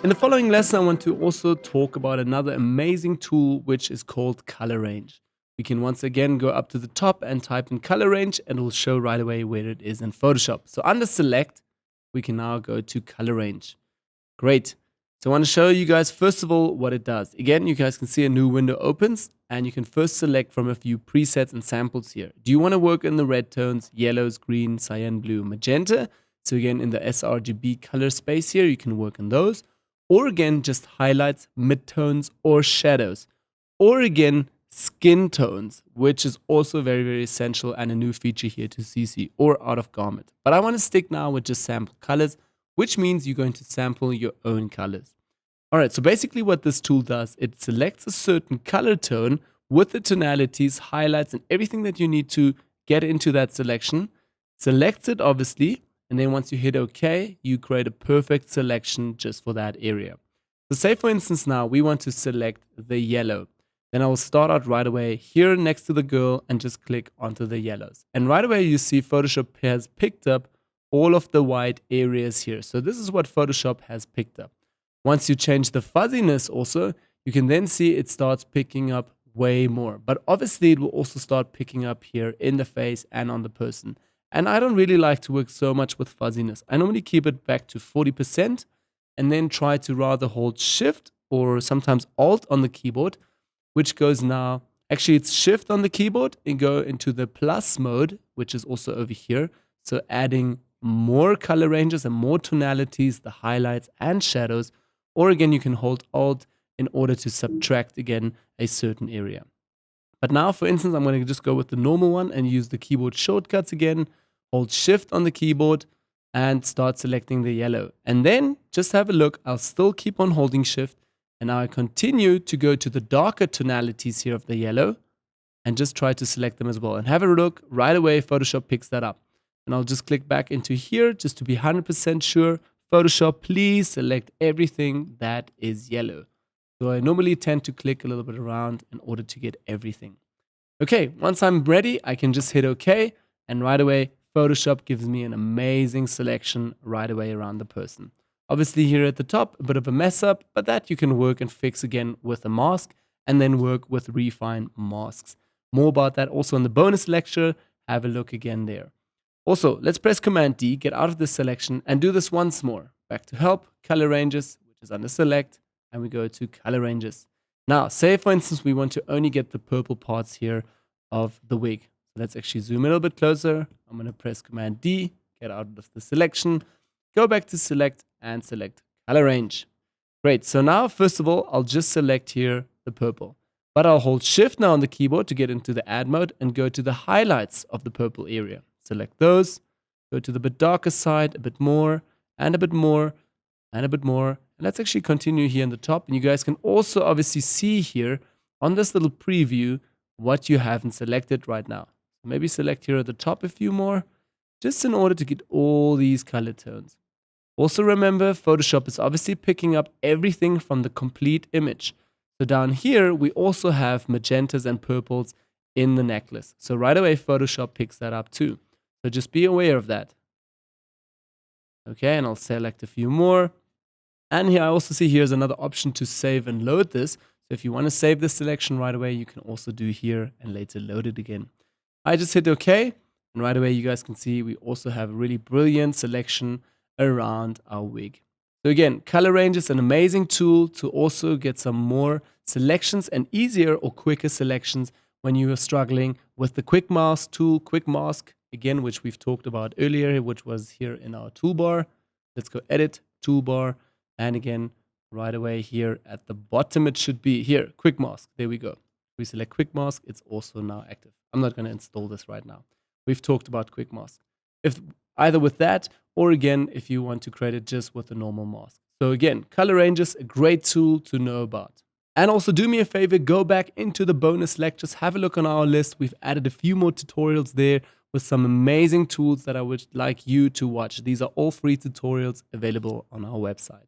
In the following lesson, I want to also talk about another amazing tool which is called Color Range. We can once again go up to the top and type in Color Range and it will show right away where it is in Photoshop. So under Select, we can now go to Color Range. Great. So I want to show you guys first of all what it does. Again, you guys can see a new window opens and you can first select from a few presets and samples here. Do you want to work in the red tones, yellows, green, cyan, blue, magenta? So again, in the sRGB color space here, you can work on those. Or again, just highlights, midtones, or shadows. Or again, skin tones, which is also very, very essential and a new feature here to CC or out of garment. But I want to stick now with just sample colors, which means you're going to sample your own colors. All right, so basically what this tool does, it selects a certain color tone with the tonalities, highlights, and everything that you need to get into that selection. Selects it, obviously, and then once you hit OK, you create a perfect selection just for that area. So say, for instance, now we want to select the yellow. Then I will start out right away here next to the girl and just click onto the yellows. And right away you see Photoshop has picked up all of the white areas here. So this is what Photoshop has picked up. Once you change the fuzziness also, you can then see it starts picking up way more. But obviously it will also start picking up here in the face and on the person. And I don't really like to work so much with fuzziness. I normally keep it back to 40% and then try to rather hold Shift or sometimes Alt on the keyboard, which goes now, actually it's Shift on the keyboard and go into the plus mode, which is also over here. So adding more color ranges and more tonalities, the highlights and shadows. Or again, you can hold Alt in order to subtract again a certain area. But now, for instance, I'm going to just go with the normal one and use the keyboard shortcuts again. Hold Shift on the keyboard and start selecting the yellow. And then just have a look. I'll still keep on holding Shift. And now I continue to go to the darker tonalities here of the yellow and just try to select them as well. And have a look. Right away, Photoshop picks that up. And I'll just click back into here just to be 100% sure. Photoshop, please select everything that is yellow. So I normally tend to click a little bit around in order to get everything. Okay, once I'm ready, I can just hit OK. And right away, Photoshop gives me an amazing selection right away around the person. Obviously here at the top, a bit of a mess up, but that you can work and fix again with a mask and then work with refine masks. More about that also in the bonus lecture. Have a look again there. Also, let's press Command D, get out of this selection and do this once more. Back to Help, Color Ranges, which is under Select, and we go to Color Ranges. Now, say for instance, we want to only get the purple parts here of the wig. Let's actually zoom in a little bit closer. I'm going to press Command D, get out of the selection, go back to Select and select Color Range. Great. So now, first of all, I'll just select here the purple. But I'll hold Shift now on the keyboard to get into the Add mode and go to the highlights of the purple area. Select those, go to the bit darker side, a bit more, and a bit more, and a bit more. And let's actually continue here in the top. And you guys can also obviously see here on this little preview what you haven't selected right now. Maybe select here at the top a few more, just in order to get all these color tones. Also remember, Photoshop is obviously picking up everything from the complete image. So down here, we also have magentas and purples in the necklace. So right away, Photoshop picks that up too. So just be aware of that. Okay, and I'll select a few more. And here I also see here's another option to save and load this. So if you want to save this selection right away, you can also do here and later load it again. I just hit OK, and right away you guys can see we also have a really brilliant selection around our wig. So again, Color Range is an amazing tool to also get some more selections and easier or quicker selections when you are struggling with the Quick Mask tool, Quick Mask, again, which we've talked about earlier, which was here in our toolbar. Let's go Edit, Toolbar, and again, right away here at the bottom, it should be here, Quick Mask. There we go. We select Quick Mask, it's also now active. I'm not going to install this right now. We've talked about Quick Mask. If either with that, or again, if you want to create it just with a normal mask. So again, Color Ranges, a great tool to know about. And also do me a favor, go back into the bonus lectures, have a look on our list. We've added a few more tutorials there with some amazing tools that I would like you to watch. These are all free tutorials available on our website.